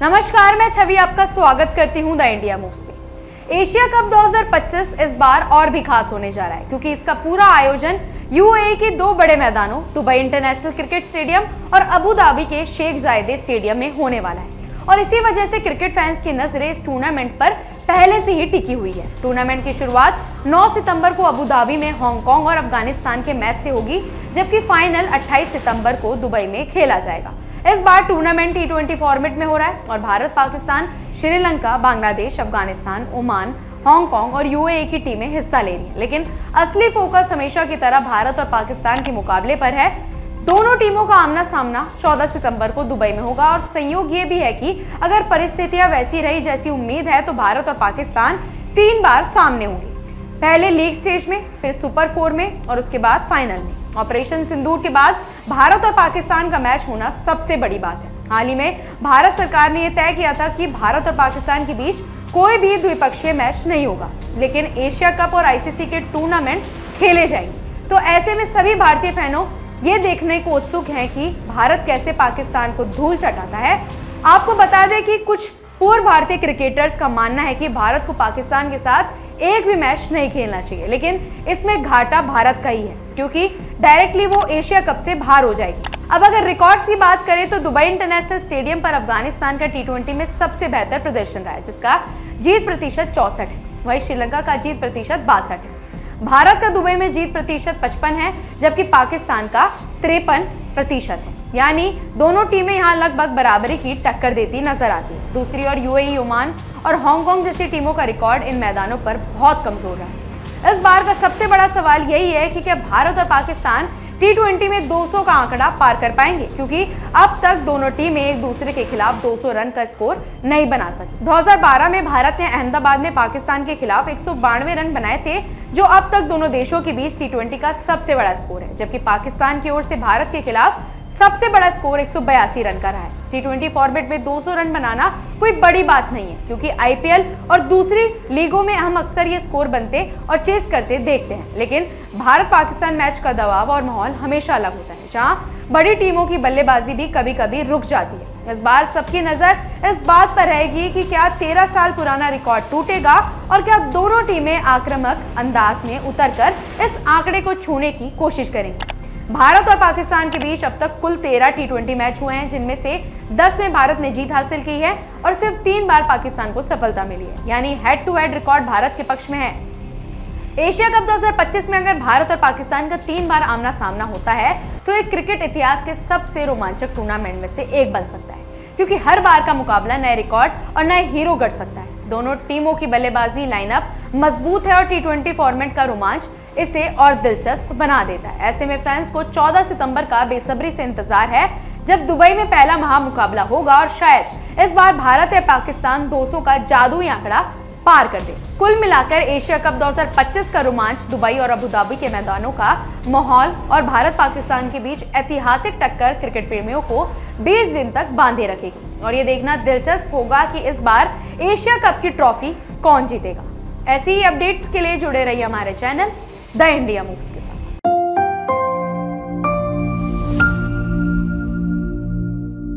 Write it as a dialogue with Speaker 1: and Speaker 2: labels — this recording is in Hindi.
Speaker 1: नमस्कार, मैं छवि आपका स्वागत करती हूं द इंडिया मूव्स में। एशिया कप 2025 इस बार और भी खास होने जा रहा है क्योंकि इसका पूरा आयोजन यूएई के दो बड़े मैदानों दुबई इंटरनेशनल क्रिकेट स्टेडियम और अबू धाबी के शेख जायद स्टेडियम में होने वाला है। और इसी वजह से क्रिकेट फैंस की नजरें इस टूर्नामेंट पर पहले से ही टिकी हुई है। टूर्नामेंट की शुरुआत 9 सितंबर को अबू धाबी में हांगकांग और अफगानिस्तान के मैच से होगी, जबकि फाइनल 28 सितंबर को दुबई में खेला जाएगा। इस बार टूर्नामेंट T20 फॉर्मेट में हो रहा है और भारत, पाकिस्तान, श्रीलंका, बांग्लादेश, अफगानिस्तान, ओमान, हांगकांग और यूएई की टीमें हिस्सा ले रही हैं। लेकिन असली फोकस हमेशा की तरह भारत और पाकिस्तान के मुकाबले पर है। दोनों टीमों का आमना सामना 14 सितंबर को दुबई में होगा और संयोग ये भी है कि अगर परिस्थितियां वैसी रही जैसी उम्मीद है तो भारत और पाकिस्तान 3 बार सामने होंगे, पहले लीग स्टेज में, फिर सुपर 4 में और उसके बाद फाइनल में। ऑपरेशन सिंदूर के बाद भारत और पाकिस्तान का मैच होना सबसे बड़ी बात है। हाल ही में भारत सरकार ने यह तय किया था कि भारत और पाकिस्तान के बीच कोई भी द्विपक्षीय मैच नहीं होगा, लेकिन एशिया कप और आईसीसी के टूर्नामेंट खेले जाएंगे। तो ऐसे में सभी भारतीय फैनों ये देखने को उत्सुक हैं कि भारत कैसे पाकिस्तान को धूल चटाता है। आपको बता दें कि कुछ पूर्व भारतीय क्रिकेटर्स का मानना है कि भारत को पाकिस्तान के साथ एक भी मैच नहीं खेलना चाहिए, लेकिन इसमें घाटा भारत का ही है क्योंकि डायरेक्टली वो एशिया कप से बाहर हो जाएगी। अब अगर रिकॉर्ड्स की बात करें तो दुबई इंटरनेशनल स्टेडियम पर अफगानिस्तान का T20 में सबसे बेहतर प्रदर्शन रहा है, जिसका जीत प्रतिशत 64 है। वहीं श्रीलंका का जीत प्रतिशत 62 है। भारत का दुबई में जीत प्रतिशत 55 है, जबकि पाकिस्तान का 53% है। यानी दोनों टीमें यहाँ लगभग बराबरी की टक्कर देती नजर आती है। दूसरी ओर यूएई, ओमान और हांगकांग जैसी टीमों का रिकॉर्ड इन मैदानों पर बहुत कमजोर रहा है। इस बार का सबसे बड़ा सवाल यही है कि क्या भारत और पाकिस्तान T20 में 200 का आंकड़ा पार कर पाएंगे, क्योंकि अब तक दोनों टीमें एक दूसरे के खिलाफ 200 रन का स्कोर नहीं बना सकी। 2012 में भारत ने अहमदाबाद में पाकिस्तान के खिलाफ 192 रन बनाए थे, जो अब तक दोनों देशों के बीच T20 का सबसे बड़ा स्कोर है, जबकि पाकिस्तान की ओर से भारत के खिलाफ सबसे बड़ा स्कोर 182 रन का रहा है। T20 फॉर्मेट में 200 रन बनाना कोई बड़ी बात नहीं है, क्योंकि आईपीएल और दूसरी लीगों में हम अक्सर ये स्कोर बनते और चेस करते देखते हैं। लेकिन भारत पाकिस्तान मैच का दबाव और माहौल हमेशा अलग होता है, जहां बड़ी टीमों की बल्लेबाजी भी कभी कभी रुक जाती है। इस बार सबकी नजर इस बात पर रहेगी कि क्या 13 साल पुराना रिकॉर्ड टूटेगा और क्या दोनों टीमें आक्रामक अंदाज में उतरकर इस आंकड़े को छूने की कोशिश करेंगी। भारत और पाकिस्तान के बीच अब तक कुल 13 T20 मैच हुए हैं, जिनमें से 10 में भारत ने जीत हासिल की है और सिर्फ 3 बार पाकिस्तान को सफलता मिली है। यानी head to head record Bharat के पक्ष में है। एशिया कप 2025 में अगर भारत और पाकिस्तान का 3 बार आमना सामना होता है तो एक क्रिकेट इतिहास के सबसे रोमांचक टूर्नामेंट में से एक बन सकता है, क्योंकि हर बार का मुकाबला नए रिकॉर्ड और नए हीरो गढ़ सकता है। दोनों टीमों की बल्लेबाजी लाइनअप मजबूत है और T20 फॉर्मेट का रोमांच इसे और दिलचस्प बना देता है। ऐसे में फैंस को 14 सितंबर का बेसब्री से इंतजार है, जब दुबई में पहला महामुकाबला होगा और शायद इस बार भारत या पाकिस्तान 200 का जादुई आंकड़ा पार कर दे। कुल मिलाकर एशिया कप 2025 का रोमांच, दुबई और अबू धाबी के मैदानों का माहौल और भारत पाकिस्तान के बीच ऐतिहासिक टक्कर क्रिकेट प्रेमियों को 20 दिन तक बांधे रखेगी और ये देखना दिलचस्प होगा कि इस बार एशिया कप की ट्रॉफी कौन जीतेगा। ऐसी ही अपडेट्स के लिए जुड़े रहिए हमारे चैनल द इंडिया मूव्स के साथ।